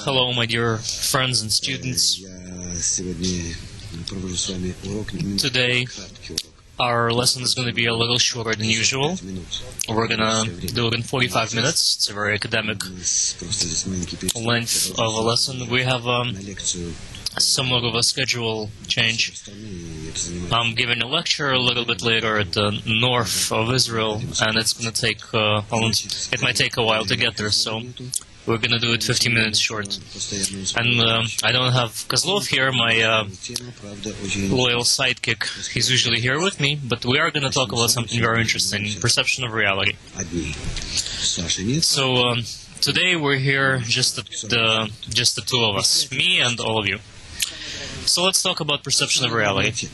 Hello, my dear friends and students. Today, our lesson is going to be a little shorter than usual. We're going to do it in 45 minutes. It's a very academic length of a lesson. We have somewhat of a schedule change. I'm giving a lecture a little bit later at the north of Israel, and it's going to take it might take a while to get there, so we're going to do it 15 minutes short. And I don't have Kozlov here, my loyal sidekick. He's usually here with me, but we are going to talk about something very interesting, perception of reality. So today we're here, just the two of us, me and all of you. So let's talk about perception of reality.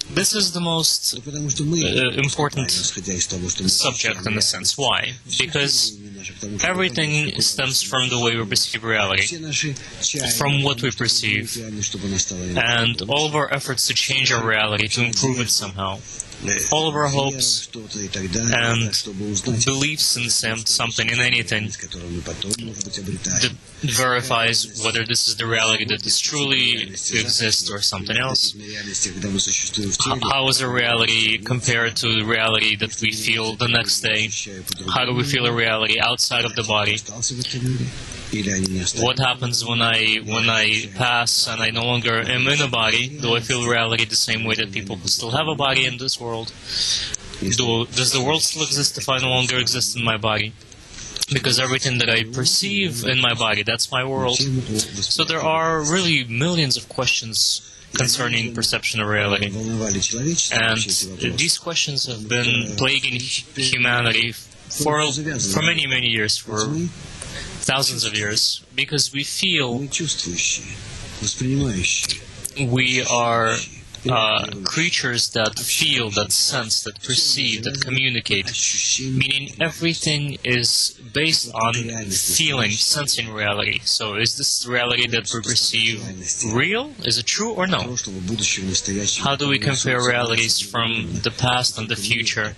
This is the most important subject in a sense. Why? Because everything stems from the way we perceive reality, from what we perceive, and all of our efforts to change our reality, to improve it somehow. All of our hopes and beliefs in something, in anything, that verifies whether this is the reality that is truly exists or something else. How is a reality compared to the reality that we feel the next day? How do we feel a reality outside of the body? What happens when I pass and I no longer am in a body? Do I feel reality the same way that people who still have a body in this world? Does the world still exist if I no longer exist in my body? Because everything that I perceive in my body, that's my world. So there are really millions of questions concerning perception of reality. And these questions have been plaguing humanity for many, many years, for thousands of years, because we feel we are creatures that feel, that sense, that perceive, that communicate, meaning everything is based on feeling, sensing reality. So is this reality that we perceive real? Is it true or no? How do we compare realities from the past and the future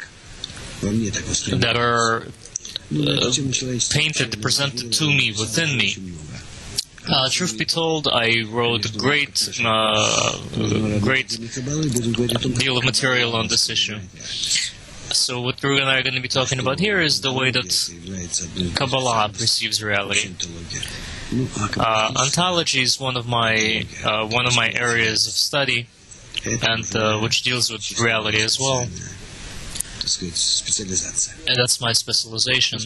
that are painted, presented to me, within me? Truth be told, I wrote a great deal of material on this issue. So what Drew and I are going to be talking about here is the way that Kabbalah perceives reality. Ontology is one of my areas of study, and which deals with reality as well. And that's my specialization.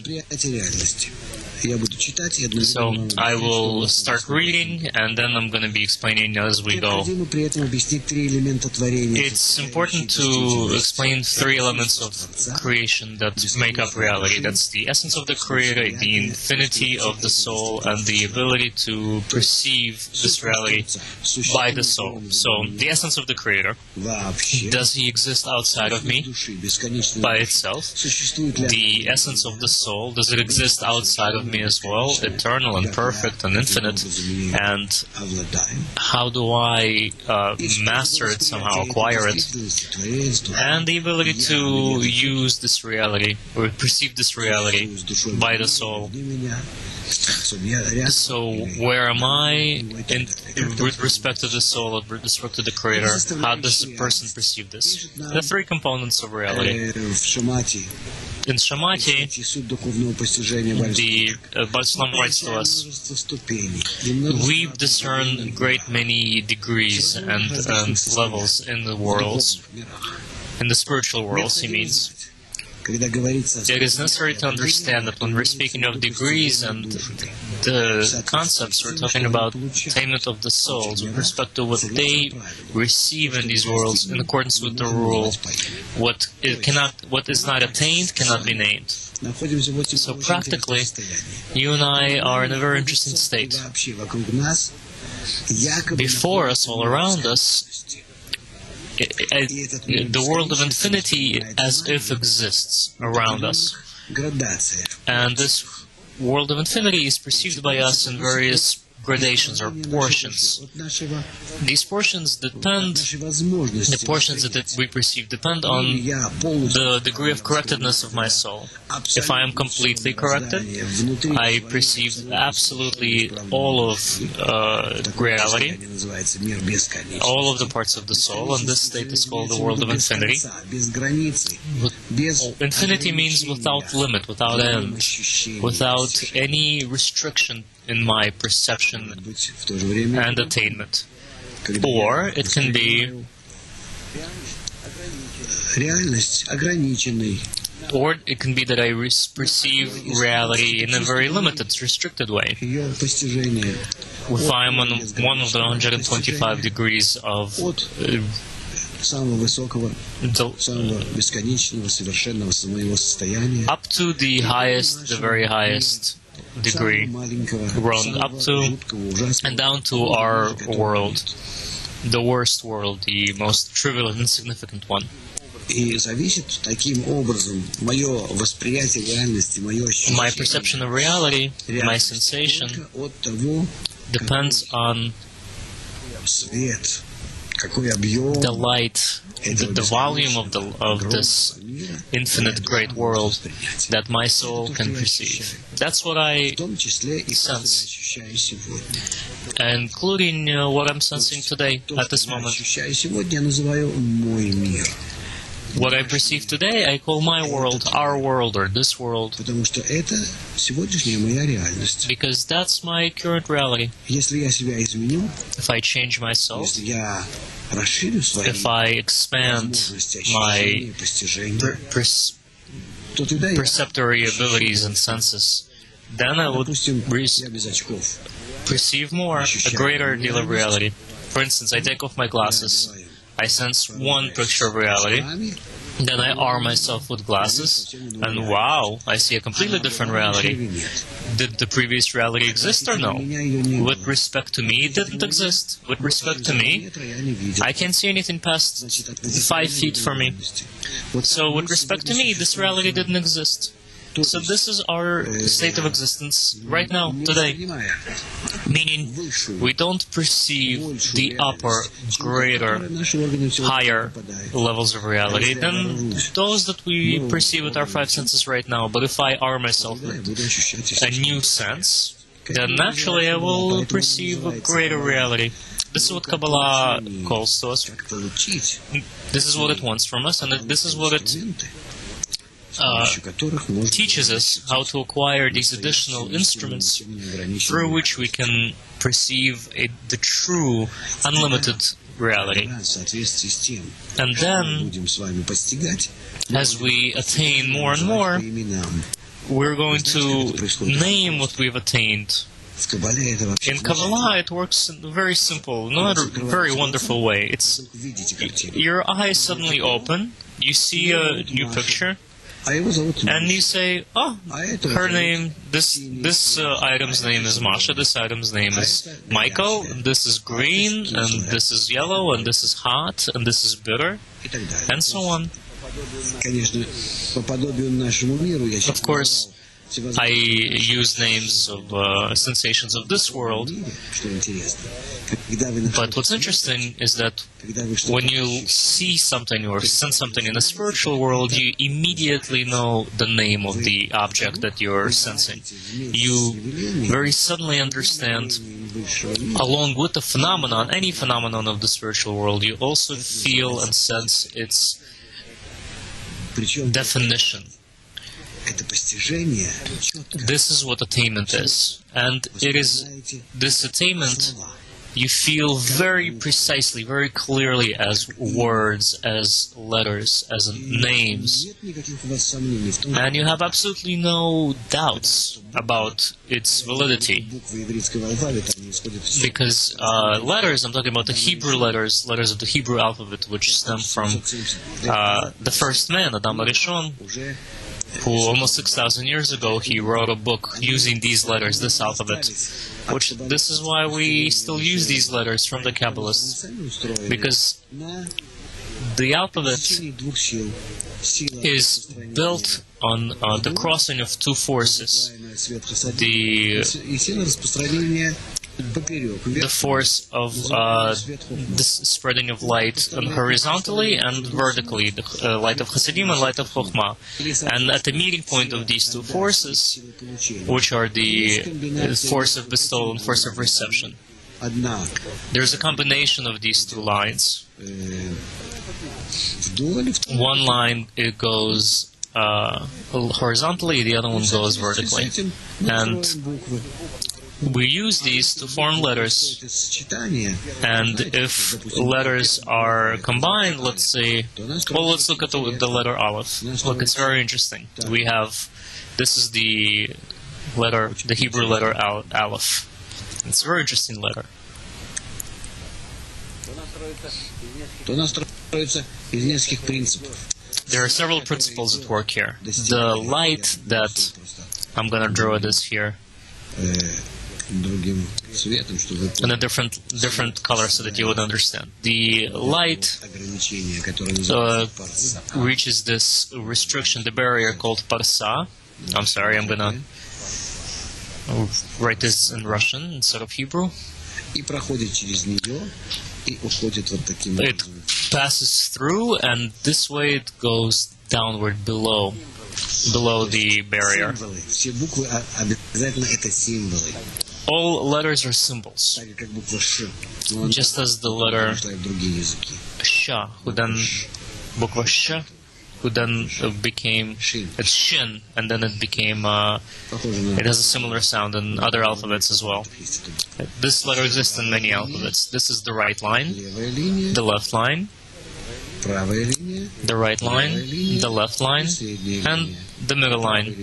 So I will start reading, and then I'm going to be explaining as we go. It's important to explain three elements of creation that make up reality. That's the essence of the Creator, the infinity of the soul, and the ability to perceive this reality by the soul. So the essence of the Creator. Does He exist outside of me by itself? The essence of the soul. Does it exist outside of me as well, eternal and perfect and infinite? And how do I master it somehow, acquire it? And the ability to use this reality, or perceive this reality by the soul. So where am I with respect to the soul, with respect to the Creator? How does a person perceive this? The three components of reality. In Shamati, the Balsam writes to us, we discern great many degrees and levels in the worlds, in the spiritual worlds, he means. It is necessary to understand that when we're speaking of degrees and the concepts, we're talking about attainment of the souls with respect to what they receive in these worlds in accordance with the rule. What is not attained cannot be named. So practically, you and I are in a very interesting state. before us, all around us, the world of infinity as if exists around us. And this world of infinity is perceived by us in various gradations or portions. These portions depend, the portions that we perceive depend on the degree of correctedness of my soul. If I am completely corrected, I perceive absolutely all of reality, all of the parts of the soul, and this state is called the world of infinity. Infinity means without limit, without end, without any restriction in my perception and attainment. Or it can be that I perceive reality in a very limited, restricted way. If I am on one of the 125 degrees of up to the highest, the very highest degree, up to and down to our world, the worst world, the most trivial and insignificant one. My perception of reality, my sensation, depends on the light, the volume of this infinite great world that my soul can perceive. That's what I sense, including what I'm sensing today, at this moment. What I perceive today, I call my world, our world, or this world, because that's my current reality. If I change myself, if I expand my perceptory abilities and senses, then I would perceive more, a greater deal of reality. For instance, I take off my glasses. I sense one picture of reality, then I arm myself with glasses, and wow, I see a completely different reality. Did the previous reality exist or no? With respect to me, it didn't exist. With respect to me, I can't see anything past 5 feet from me. So with respect to me, this reality didn't exist. So this is our state of existence right now, today. Meaning, we don't perceive the upper, greater, higher levels of reality than those that we perceive with our 5 senses right now. But if I arm myself with a new sense, then naturally I will perceive a greater reality. This is what Kabbalah calls to us. This is what it wants from us, and this is what it teaches us, how to acquire these additional instruments through which we can perceive the true, unlimited reality. And then, as we attain more and more, we're going to name what we've attained. In Kabbalah, it works in a very simple, not a very wonderful way. It's your eyes suddenly open, you see a new picture, and you say, oh, her name, this item's name is Masha, this item's name is Michael, and this is green, and this is yellow, and this is hot, and this is bitter, and so on. Of course, I use names of sensations of this world, but what's interesting is that when you see something or sense something in the spiritual world, you immediately know the name of the object that you're sensing. You very suddenly understand, along with the phenomenon, any phenomenon of the spiritual world, you also feel and sense its definition. This is what attainment is. And it is this attainment you feel very precisely, very clearly as words, as letters, as names. And you have absolutely no doubts about its validity. Because letters, I'm talking about the Hebrew letters of the Hebrew alphabet, which stem from the first man, Adam Arishon. who almost 6,000 years ago, he wrote a book using these letters, this alphabet, which this is why we still use these letters from the Kabbalists, because the alphabet is built on the crossing of two forces. The force of this spreading of light horizontally and vertically, the light of Hasidim and light of Chokhmah. And at the meeting point of these two forces, which are the force of bestowal and force of reception, there's a combination of these two lines. One line, it goes horizontally, the other one goes vertically. And we use these to form letters, and if letters are combined, let's say, well, let's look at the letter Aleph. Look, it's very interesting. We have, this is the letter, the Hebrew letter Aleph. It's a very interesting letter. There are several principles at work here. The light that, I'm going to draw this here, in a different color so that you would understand. The light reaches this restriction, the barrier called parsa. I'm sorry, I'm gonna write this in Russian instead of Hebrew. It passes through, and this way it goes downward below the barrier. All letters are symbols, just as the letter Sha, who then bukva Sh, who then became it's Shin, and then it became it has a similar sound in other alphabets as well. This letter exists in many alphabets. This is the right line, the left line, the right line, the left line, and the middle line.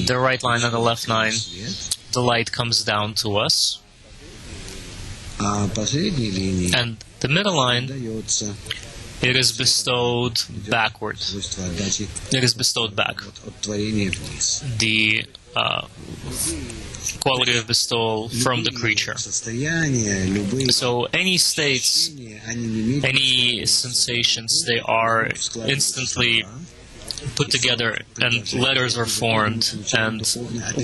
The right line and the left line, the light comes down to us, and the middle line, it is bestowed backward. It is bestowed back. The quality of bestowal from the creature. So any states, any sensations, they are instantly put together, and letters are formed, and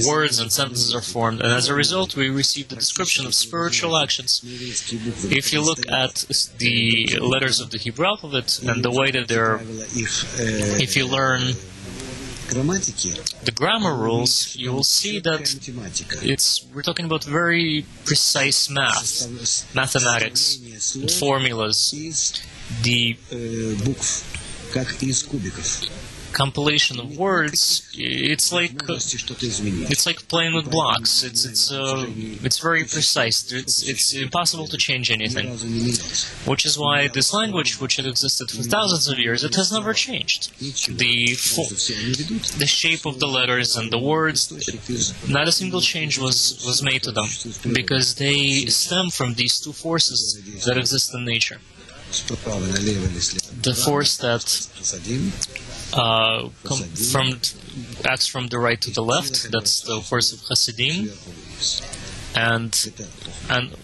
words and sentences are formed, and as a result we receive the description of spiritual actions. If you look at the letters of the Hebrew alphabet and the way that they're, if you learn the grammar rules, you will see that we're talking about very precise mathematics, formulas, the compilation of words. It's like playing with blocks. It's very precise. It's impossible to change anything, which is why this language, which had existed for thousands of years, it has never changed. The shape of the letters and the words, not a single change was made to them, because they stem from these two forces that exist in nature. The force that acts from the right to the left, that's the force of Hasidim, and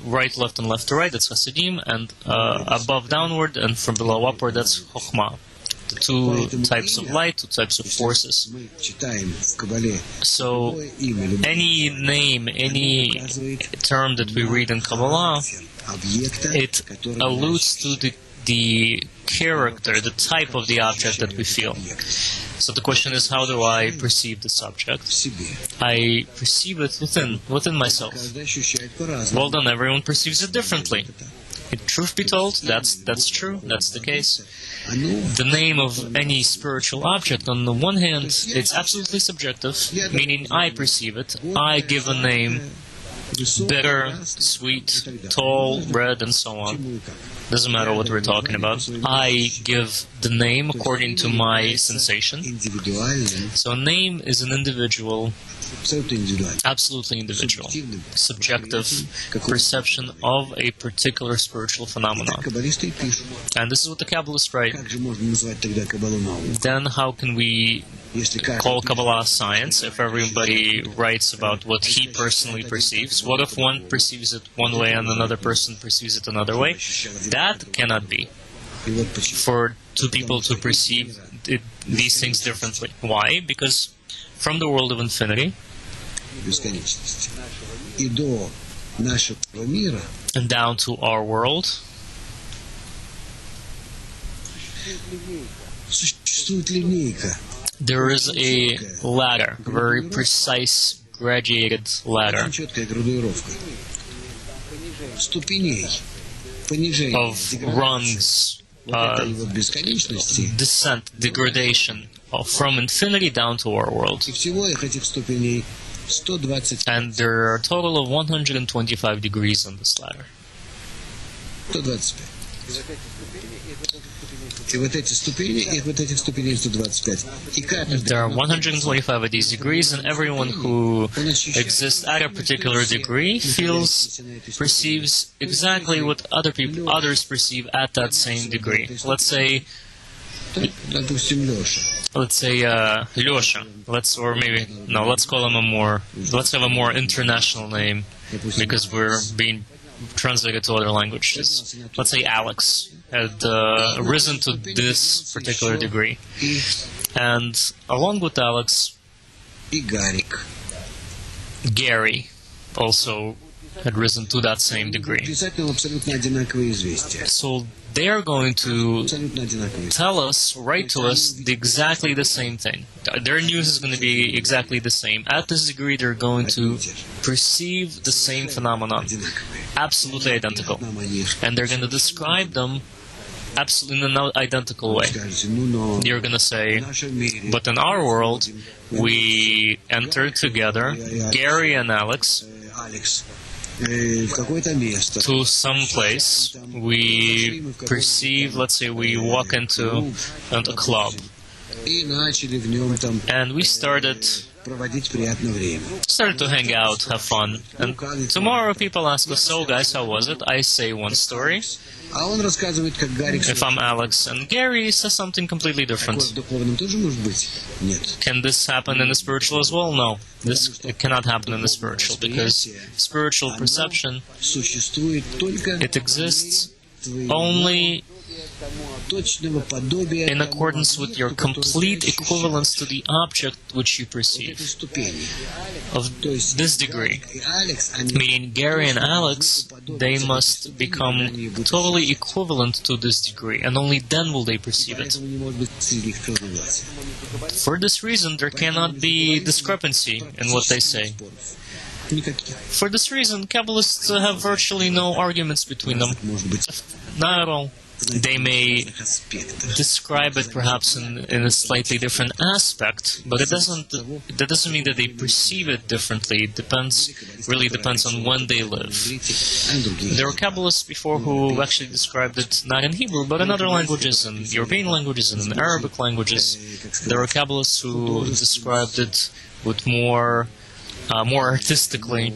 right, left, and left to right, that's Hasidim, and above downward, and from below upward, that's Chokhmah. Two types of light, two types of forces. So any name, any term that we read in Kabbalah, it alludes to the character, the type of the object that we feel. So the question is, how do I perceive this object? I perceive it within myself. Well, then everyone perceives it differently. Truth be told, that's true, that's the case. The name of any spiritual object, on the one hand, it's absolutely subjective, meaning I perceive it. I give a name, bitter, sweet, tall, red, and so on. Doesn't matter what we're talking about. I give the name according to my sensation. So a name is an individual Absolutely individual, subjective perception of a particular spiritual phenomenon. And this is what the Kabbalists write. Then how can we call Kabbalah science if everybody writes about what he personally perceives? What if one perceives it one way and another person perceives it another way? That cannot be. For two people to perceive these things differently. Why? Because from the world of infinity and down to our world, there is a ladder, a very precise, graduated ladder of rungs, descent, degradation from infinity down to our world. And there are a total of 125 degrees on this ladder. There are 125 of these degrees, and everyone who exists at a particular degree perceives exactly what others perceive at that same degree. Let's say Lyosha. Let's call him let's have a more international name, because we're being translated to other languages. Let's say Alex had risen to this particular degree. And along with Alex, Gary also had risen to that same degree. So they are going to write to us exactly the same thing. Their news is going to be exactly the same. At this degree, they're going to perceive the same phenomenon, absolutely identical. And they're going to describe them absolutely in an identical way. You're going to say, but in our world, we entered together, Gary and Alex, to some place. We perceive, let's say we walk into a club, and we started to hang out, have fun. And tomorrow people ask us, so guys, how was it? I say one story. If I'm Alex, and Gary says something completely different. Can this happen in the spiritual as well? No. It cannot happen in the spiritual, because spiritual perception, it exists only in accordance with your complete equivalence to the object which you perceive of this degree. Meaning Gary and Alex, they must become totally equivalent to this degree, and only then will they perceive it. For this reason, there cannot be discrepancy in what they say. For this reason, Kabbalists have virtually no arguments between them. Not at all. They may describe it perhaps in a slightly different aspect, but that doesn't mean that they perceive it differently. It really depends on when they live. There were Kabbalists before who actually described it not in Hebrew, but in other languages, in European languages and in Arabic languages. There were Kabbalists who described it with more artistically.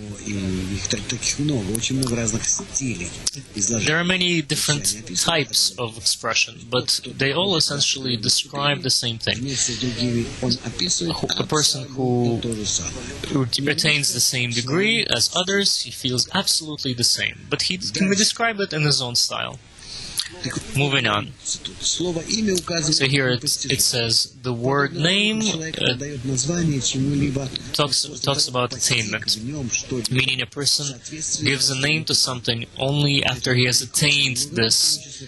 There are many different types of expression, but they all essentially describe the same thing. A person who attains the same degree as others, he feels absolutely the same, but he can describe it in his own style. Moving on. So here it says the word name talks about attainment, meaning a person gives a name to something only after he has attained this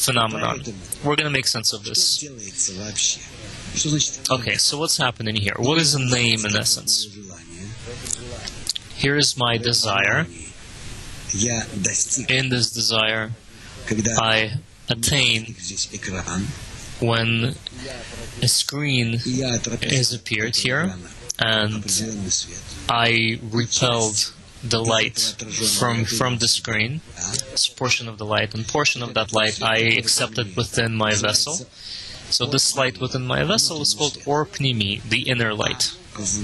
phenomenon. We're going to make sense of this. Okay, so what's happening here? What is a name in essence? Here is my desire. In this desire, I attain when a screen has appeared here, and I repelled the light from the screen. It's a portion of the light, and portion of that light I accepted within my vessel. So this light within my vessel is called or pnimi, the inner light. So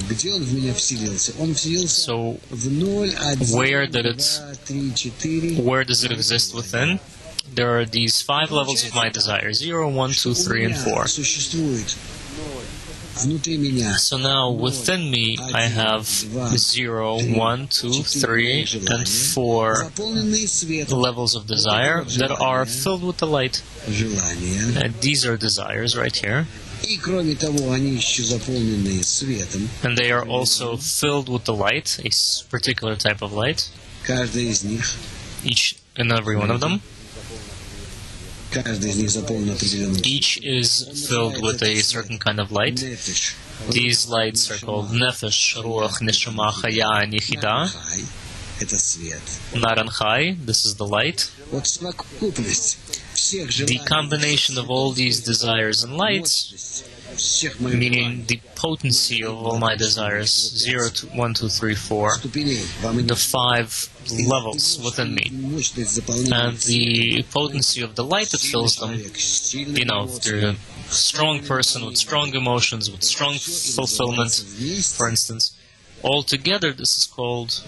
where does it exist within? There are these 5 levels of my desire: 0, 1, 2, 3, and 4. So now within me I have 0, 1, 2, 3, and 4 levels of desire that are filled with the light. And these are desires right here. And they are also filled with the light, a particular type of light. Each and every one of them. Each is filled with a certain kind of light. These lights are called Nefesh, Ruach, Neshama, Chaya, and Yechida. Nar and Chai, this is the light. The combination of all these desires and lights, meaning the potency of all my desires, 0, 1, 2, 3, 4, the 5 levels within me, and the potency of the light that fills them. You know, if they're a strong person with strong emotions, with strong fulfillment, for instance, all together this is called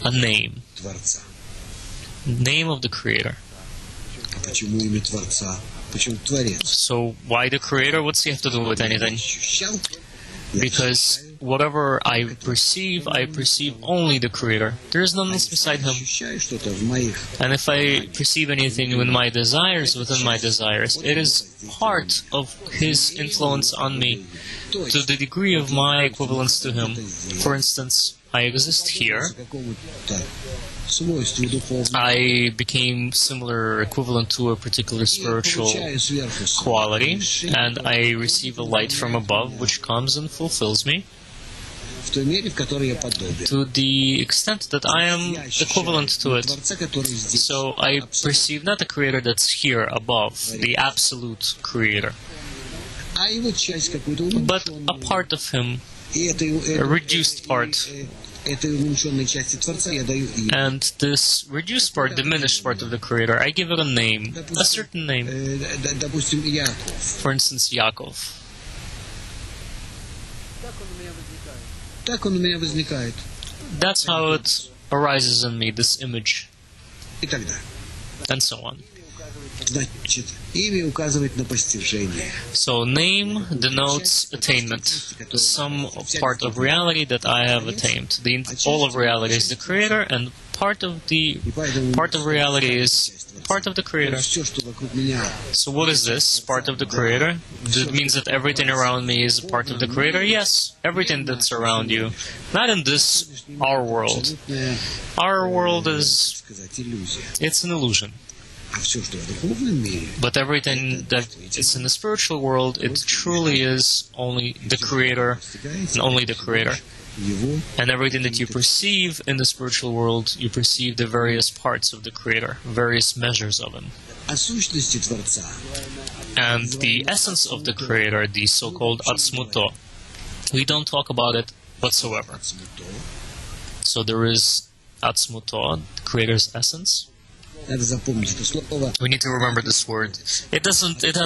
a name. Name of the Creator. So why the Creator? What's he have to do with anything? Because whatever I perceive only the Creator. There is none else beside Him. And if I perceive anything within my desires, it is part of His influence on me, to the degree of my equivalence to Him. For instance, I exist here. I became similar, equivalent to a particular spiritual quality, and I receive a light from above which comes and fulfills me to the extent that I am equivalent to it. So I perceive not the Creator that's here above, the absolute Creator, but a part of Him, a reduced part. And this reduced part, diminished part of the Creator, I give it a name, a certain name. For instance, Yaakov. That's how it arises in me, this image. And so on. So name denotes attainment, some part of reality that I have attained. All of reality is the Creator, and part of reality is part of the Creator. So what is this? Part of the Creator? It means that everything around me is a part of the Creator? Yes, everything that's around you. Not in this, our world. Our world it's an illusion. But everything that is in the spiritual world, it truly is only the Creator and only the Creator. And everything that you perceive in the spiritual world, you perceive the various parts of the Creator, various measures of Him. And the essence of the Creator, the so-called Atzmuto, we don't talk about it whatsoever. So there is Atzmuto, the Creator's essence. We need to remember this word. It has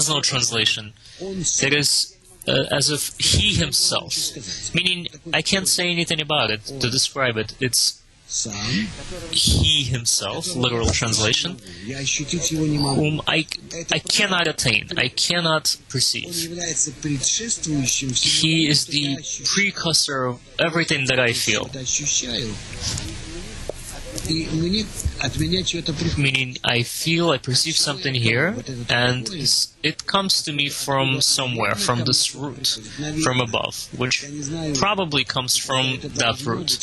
no translation. It is as if He Himself, meaning I can't say anything about it to describe it. It's He Himself, literal translation, whom I cannot attain, I cannot perceive. He is the precursor of everything that I feel. Meaning I perceive something here, and it comes to me from somewhere, from this root, from above, which probably comes from that root.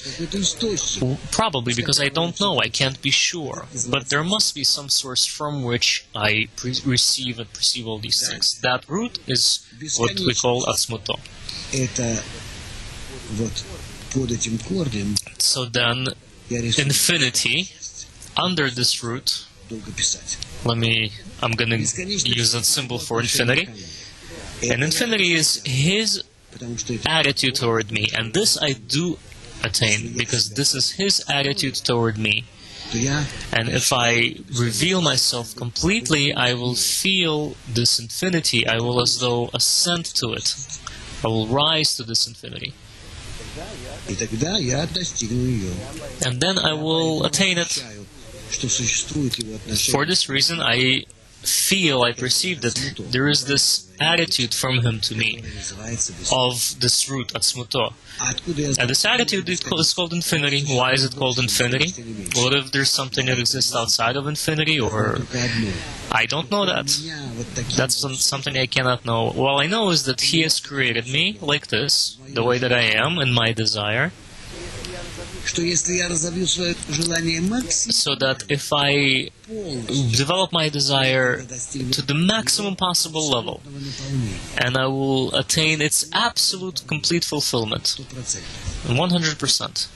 Probably, because I don't know, I can't be sure. But there must be some source from which I receive and perceive all these things. That root is what we call Atzmuto. So then, infinity, under this root, I'm going to use a symbol for infinity. And infinity is His attitude toward me. And this I do attain, because this is His attitude toward me. And if I reveal myself completely, I will feel this infinity. I will as though ascend to it. I will rise to this infinity. And then I will attain it. For this reason, I perceive that there is this attitude from him to me of this root, atzmuto. And this attitude is called infinity. Why is it called infinity? What if there's something that exists outside of infinity? Or I don't know that. That's something I cannot know. All I know is that he has created me like this, the way that I am, in my desire. So that if I develop my desire to the maximum possible level, and I will attain its absolute complete fulfillment, 100%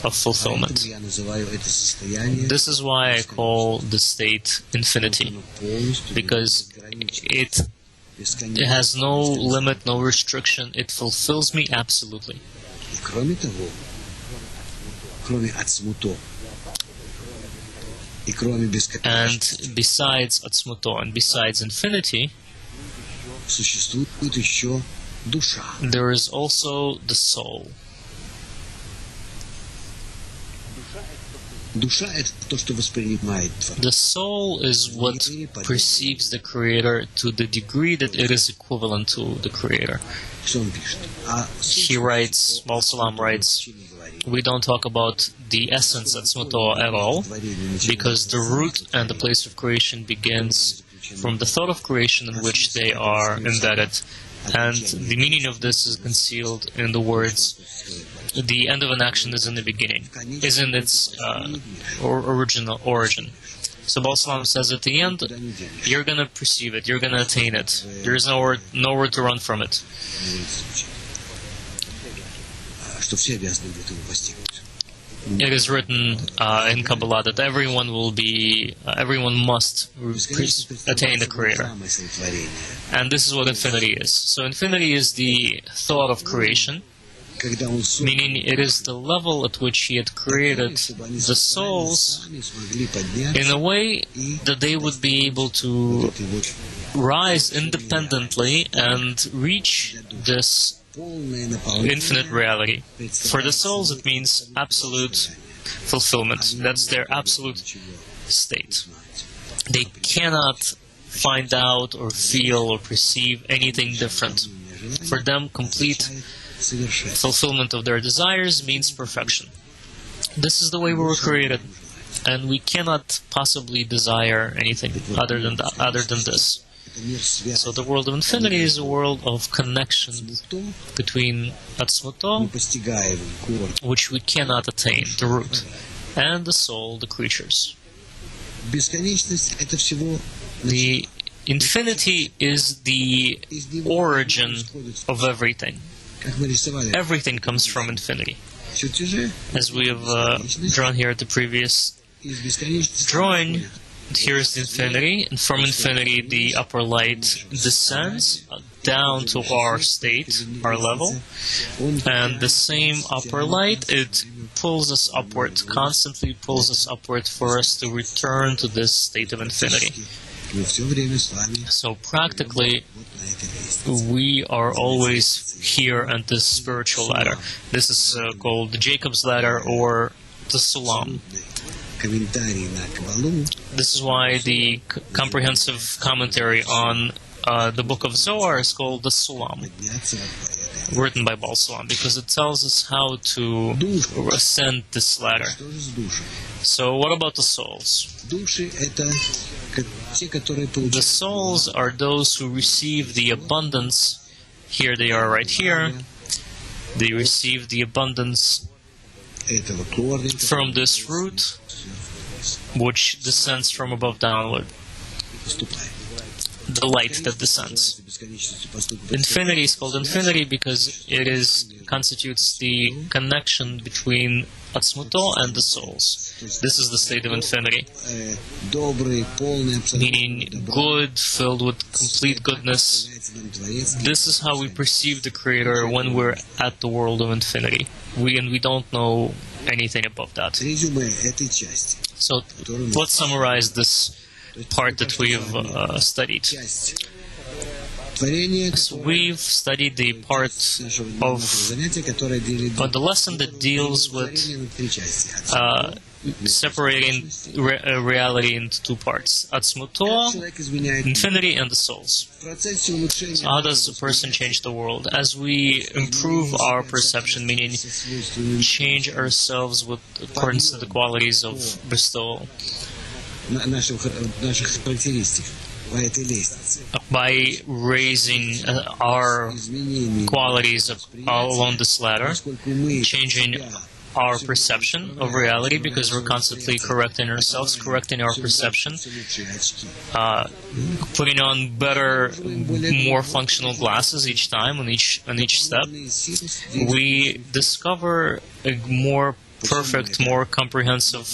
of fulfillment. This is why I call the state infinity, because it has no limit, no restriction. It fulfills me absolutely. And besides atzmuto and besides infinity, there is also the soul. The soul is what perceives the Creator to the degree that it is equivalent to the Creator. He writes, Baal Salam writes, we don't talk about the essence atzmuto at all, because the root and the place of creation begins from the thought of creation in which they are embedded. And the meaning of this is concealed in the words, the end of an action is in the beginning, is in its original origin. So Baal Salam says at the end, you're going to perceive it, you're going to attain it. There is nowhere to run from it. It is written in Kabbalah that everyone must attain the Creator. And this is what infinity is. So infinity is the thought of creation, meaning it is the level at which he had created the souls in a way that they would be able to rise independently and reach this infinite reality. For the souls, it means absolute fulfillment. That's their absolute state. They cannot find out or feel or perceive anything different. For them, complete fulfillment of their desires means perfection. This is the way we were created, and we cannot possibly desire anything other than this. So the world of infinity is a world of connection between atzmuto, which we cannot attain, the root, and the soul, the creatures. The infinity is the origin of everything. Everything comes from infinity. As we have drawn here at the previous drawing, here is the infinity, and from infinity the upper light descends down to our state, our level, and the same upper light, it pulls us upward, constantly pulls us upward for us to return to this state of infinity. So practically, we are always here on this spiritual ladder. This is called the Jacob's ladder or the Sulam. This is why the comprehensive commentary on the book of Zohar is called the Sulam, written by Baal Salam, because it tells us how to ascend this ladder. So what about the souls? The souls are those who receive the abundance. Here they are right here. They receive the abundance from this root, which descends from above downward. The light that descends. Infinity is called infinity because it constitutes the connection between atzmuto and the souls. This is the state of infinity, meaning good, filled with complete goodness. This is how we perceive the Creator when we're at the world of infinity. We don't know anything above that. Резюме этой части. So let's summarize this part that we've studied. Часть творения, So we've studied the part of занятия, которое делит the lesson that deals with на три части. separating reality into two parts: Atzmuto, Человек изменяет infinity, and the souls. в процессе улучшения. So how does a person change the world? As we improve our perception, meaning change ourselves with accordance to the qualities of bestowal, наших характеристик по этой лестнице. by raising our qualities along this ladder, Поскольку мы changing our perception of reality, because we're constantly correcting ourselves, correcting our perception, лучшие очки. putting on better, more functional glasses each time on each step, we discover a more perfect, more comprehensive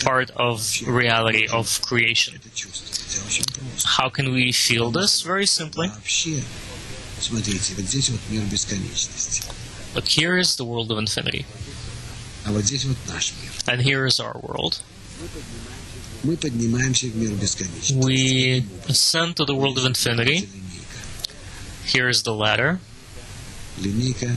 part of reality, of creation. Это чувствуете, очень просто. How can we feel this? Very simply. Вообще, смотрите, вот здесь вот мир бесконечности, Look, here is the world of infinity, а вот здесь вот наш мир. and here is our world. Мы поднимаемся в мир бесконечности. We ascend to the world of infinity. Линейка. Here is the ladder, Линейка,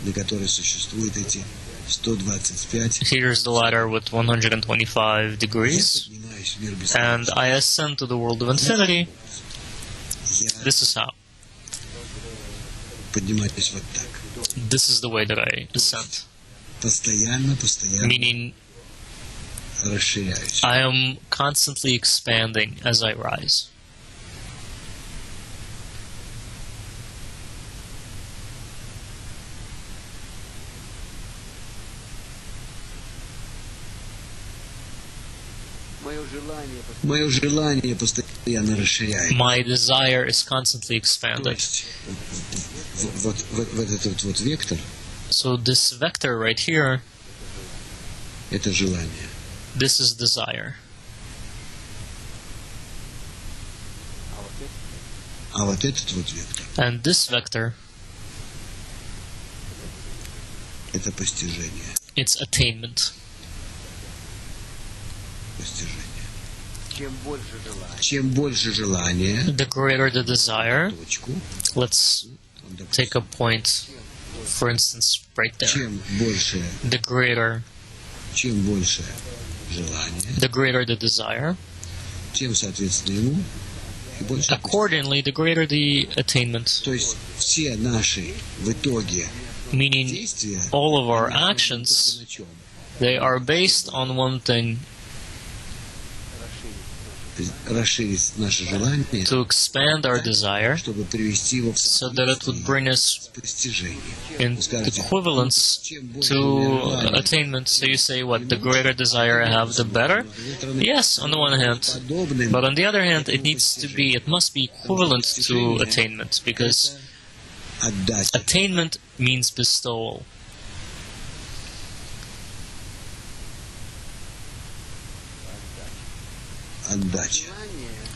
на которой существуют эти 125. here is the ladder with 125 degrees, Поднимаюсь в мир and I ascend to the world of infinity. Я This is how. поднимаюсь вот так. This is the way that I ascend. Постоянно Meaning, расширяюсь. I am constantly expanding as I rise. Мое желание постоянно расширяется. My desire is constantly То expanded. есть вот этот вот вектор So this vector right here, — это желание. this is desire. А вот этот вот вектор And this vector, — это постижение. it's attainment. Постижение. Чем больше желания, The greater the desire, точку, let's take a point, for instance, right there. чем больше желания, The greater the desire, тем, соответственно, ему и больше. accordingly, the greater the attainment. То есть все наши в итоге Meaning, действия all of our actions, на чем? they are based on one thing: Расширить наше желание, to expand our desire, чтобы привести его в so that it would bring us постижение. in equivalence to attainment. So you say, what, the greater desire I have, the better? Yes, on the one hand. Подобным But on the other hand, it must be equivalent to attainment, because отдать. attainment means bestowal. Отдача.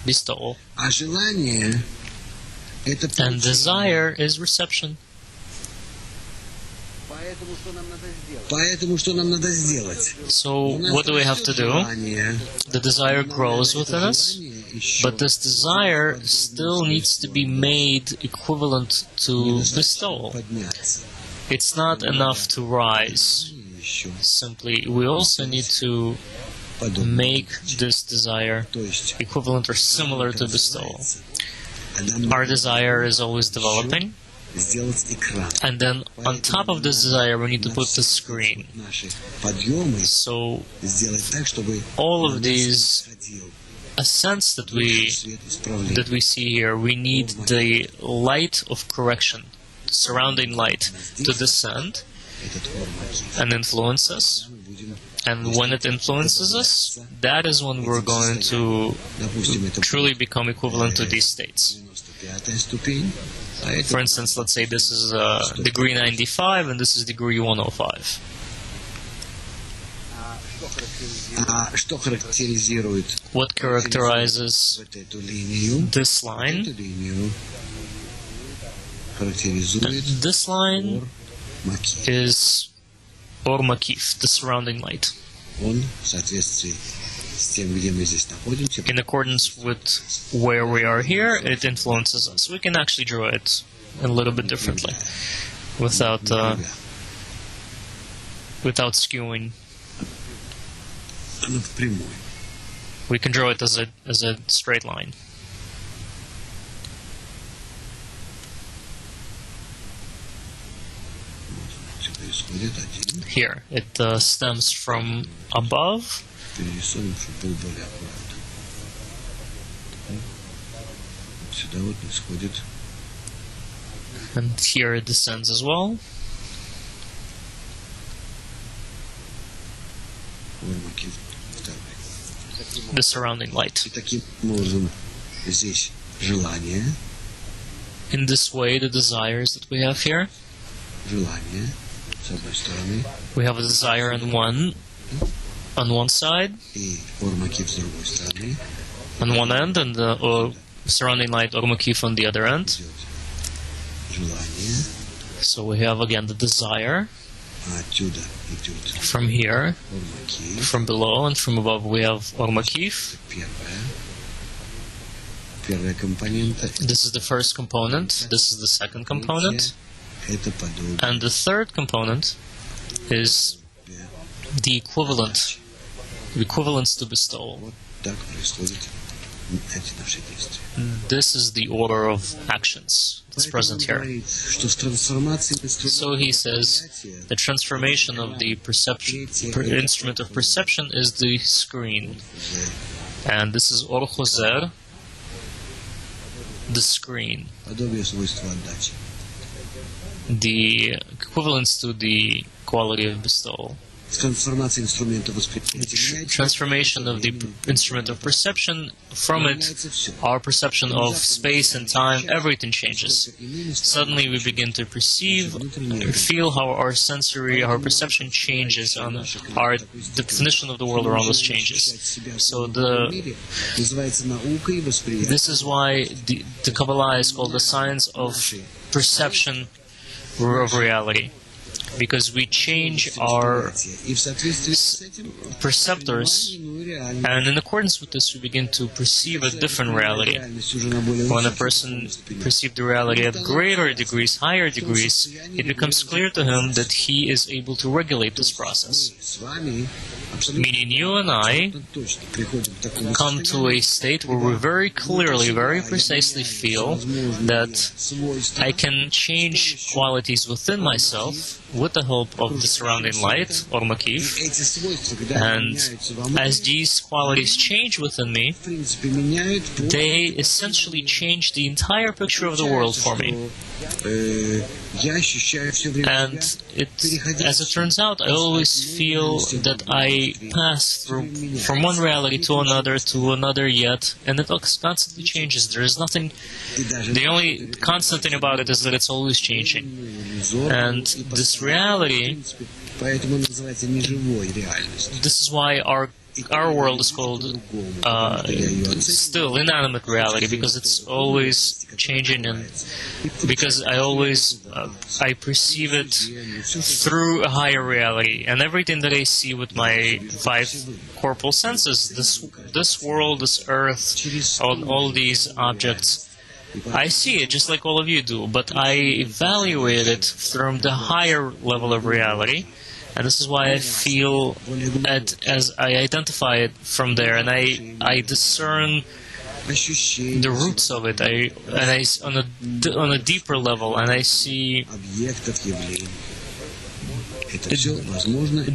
Bestowal. А желание — это And desire is reception. Поэтому что нам надо сделать? So what do we have to do? Желание, The desire grows within us, but this desire still needs to be made equivalent to bestowal. подняться. It's not enough to rise. Еще Simply, we also need to подобное. make this desire То есть equivalent or similar to bestowal. а нам Our desire is always developing, сделать экран. and then on top of this desire, we need to put the screen. Наши подъемы So сделать так, чтобы all of these ходил ascents that we свет исправления. see here, we need the light of correction, surrounding light, to descend Этот формат. and influence us. Мы будем, And when it influences us, that is when we're going to допустим, это truly become equivalent to these states. 95-я ступень, а это For instance, let's say this is degree 95 and this is degree 105. А что характеризует What characterizes вот эту линию? this Эту line? линию характеризует This line макет. is or makif, the surrounding light. Он в соответствии с тем, где мы здесь находимся. In accordance with where we are here, it influences us. We can actually draw it a little bit differently, without skewing. Оно впрямую. We can draw it as a straight line. Исходит один. Here, it stems from above. Перерисуем, чтобы был более аккуратно. Сюда вот исходит. And here it descends as well. Ормакив второй. The surrounding light. И таким образом здесь желание. In this way, the desires that we have here. Желание. С одной стороны. We have a desire on one side, И ормакив с другой стороны. on one end, and the surrounding light or makif on the other end. Желание. So we have again the desire А отсюда идет from here, ормакив. from below, and from above we have or makif. Первая компонента. This is the first component. This is the second component. Это подобие. And the third component is the equivalence to bestowal. Вот так происходят эти наши действия. This is the order of actions that's present here. Что с трансформацией So he says the transformation of the instrument of perception is the screen. And this is Or Chozer, the screen. подобие свойства отдачи. The equivalence to the quality of bestowal. Трансформация инструмента восприятия. Transformation of the instrument of perception, from it, our perception of space and time, everything changes. Suddenly we begin to perceive, feel how our perception changes, and our definition of the world around us changes. So this is why the Kabbalah is called the science of perception of reality. Because we change our perceptors, and in accordance with this, we begin to perceive a different reality. When a person perceives the reality at greater degrees, higher degrees, it becomes clear to him that he is able to regulate this process. Meaning you and I come to a state where we very clearly, very precisely feel that I can change qualities within myself with the help of the surrounding light, or makif, and as these qualities change within me, they essentially change the entire picture of the world for me. And as it turns out, I always feel that I pass through from one reality to another yet, and it constantly changes. There is nothing, the only constant thing about it is that it's always changing. And this reality, this is why our world is called still inanimate reality, because it's always changing, and because I perceive it through a higher reality, and everything that I see with my 5 corporal senses, this world, this earth, all these objects, I see it just like all of you do, but I evaluate it from the higher level of reality. And this is why I feel as I identify it from there, and I discern the roots of it. On a deeper level, and I see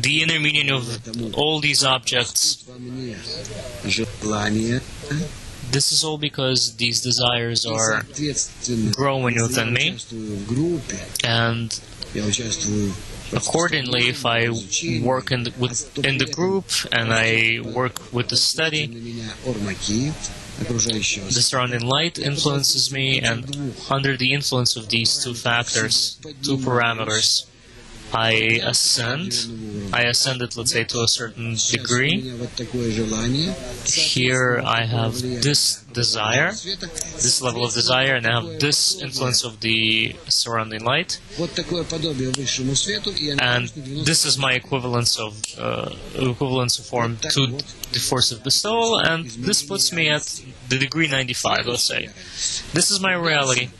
the inner meaning of all these objects. This is all because these desires are growing within me, and accordingly, if I work in the group and I work with the study, the surrounding light influences me, and under the influence of these 2 factors, 2 parameters, I ascended, let's say, to a certain degree. Here I have this desire, this level of desire, and I have this influence of the surrounding light. And this is my equivalence of form to the force of the soul, and this puts me at the degree 95, let's say. This is my reality.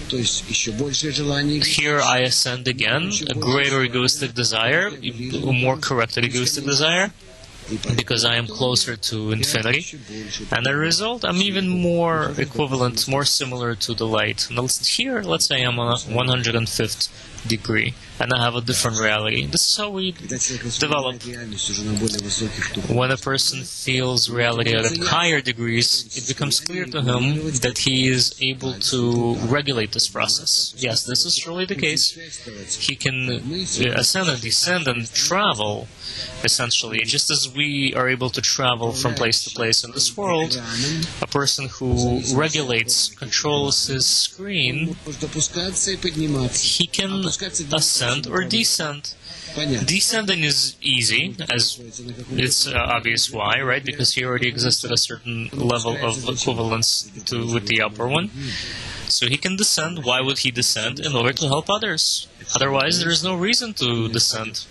Here I ascend again, a greater egoistic desire, a more corrected egoistic desire, because I am closer to infinity. And as a result, I'm even more equivalent, more similar to the light. Now, here, let's say I'm on a 105th degree, and I have a different reality. This is how we develop. When a person feels reality at higher degrees, it becomes clear to him that he is able to regulate this process. Yes, this is truly the case. He can ascend and descend and travel, essentially. Just as we are able to travel from place to place in this world, a person who regulates, controls his screen, he can ascend or descend. Descending is easy, as it's obvious why, right? Because he already exists at a certain level of equivalence with the upper one. So he can descend. Why would he descend? In order to help others. Otherwise, there is no reason to descend.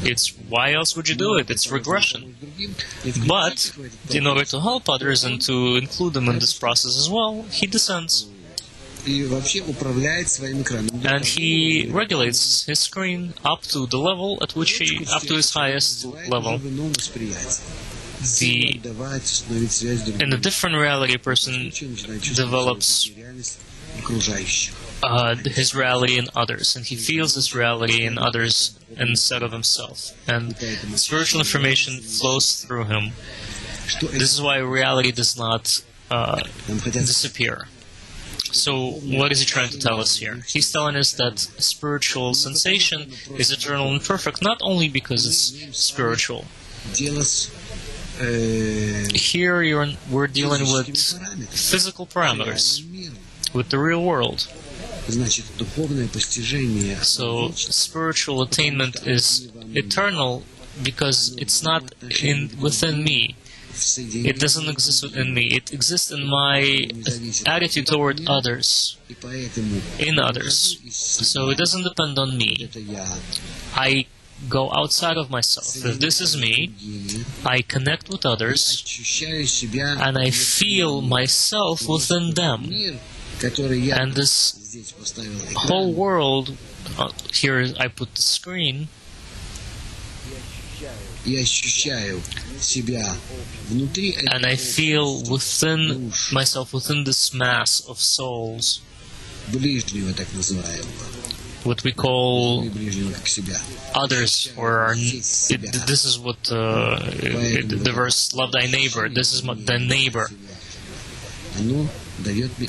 It's why else would you do it? It's regression. But in order to help others and to include them in this process as well, he descends. And he regulates his screen up to the level at which up to his highest level. In a different reality, a person develops his reality in others, and he feels this reality in others instead of himself. And spiritual information flows through him. This is why reality does not disappear. So, what is he trying to tell us here? He's telling us that spiritual sensation is eternal and perfect, not only because it's spiritual. Here we're dealing with physical parameters, with the real world. So, spiritual attainment is eternal because it's not within me. It doesn't exist within me. It exists in my attitude toward others, in others. So it doesn't depend on me. I go outside of myself. If this is me, I connect with others, and I feel myself within them. And this whole world, here I put the screen, and I feel within myself, within this mass of souls, what we call others, or this is what the verse, love thy neighbor, this is the neighbor.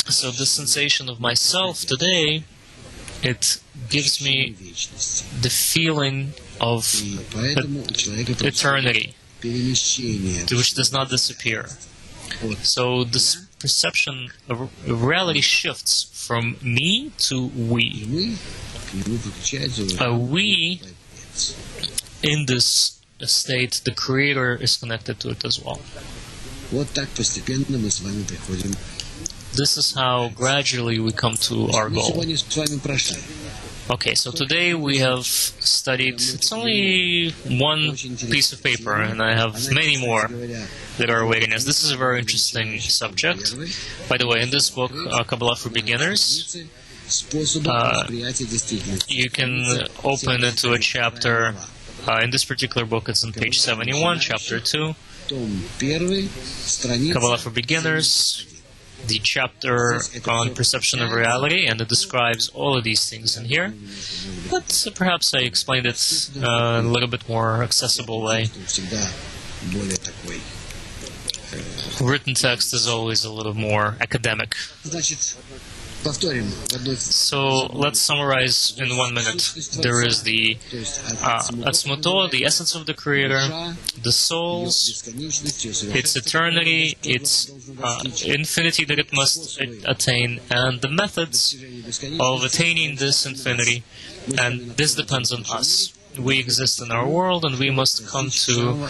So the sensation of myself today, it gives me the feeling of eternity, which does not disappear. So this perception of reality shifts from me to we. We, in this state, the Creator is connected to it as well. This is how gradually we come to our goal. Okay, so today we have studied, it's only one piece of paper, and I have many more that are awaiting us. This is a very interesting subject. By the way, in this book, Kabbalah for Beginners, you can open it to a chapter. In this particular book, it's on page 71, chapter 2. Kabbalah for Beginners, the chapter on perception of reality, and it describes all of these things in here. But perhaps I explained it a little bit more accessible way. Written text is always a little more academic. So let's summarize in 1 minute. There is the Atzmato, the essence of the Creator, the souls, its eternity, its infinity that it must attain, and the methods of attaining this infinity, and this depends on us. We exist in our world, and we must come to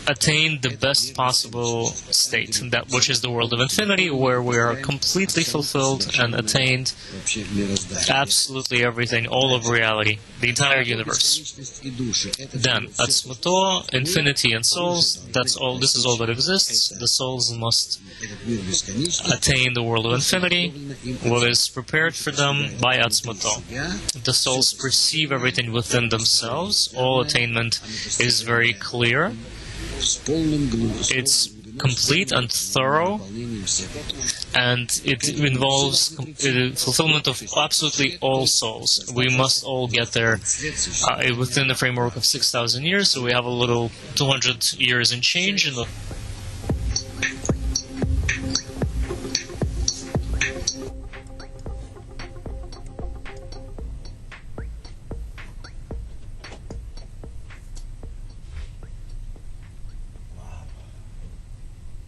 attain the best possible state, that which is the world of infinity, where we are completely fulfilled and attained absolutely everything, all of reality, the entire universe. Then, Atzmato, infinity and souls, that's all. This is all that exists. The souls must attain the world of infinity, what is prepared for them by Atzmato. The souls perceive everything within themselves. All attainment is very clear. It's complete and thorough, and it involves fulfillment of absolutely all souls. We must all get there within the framework of 6,000 years, so we have a little 200 years and change in the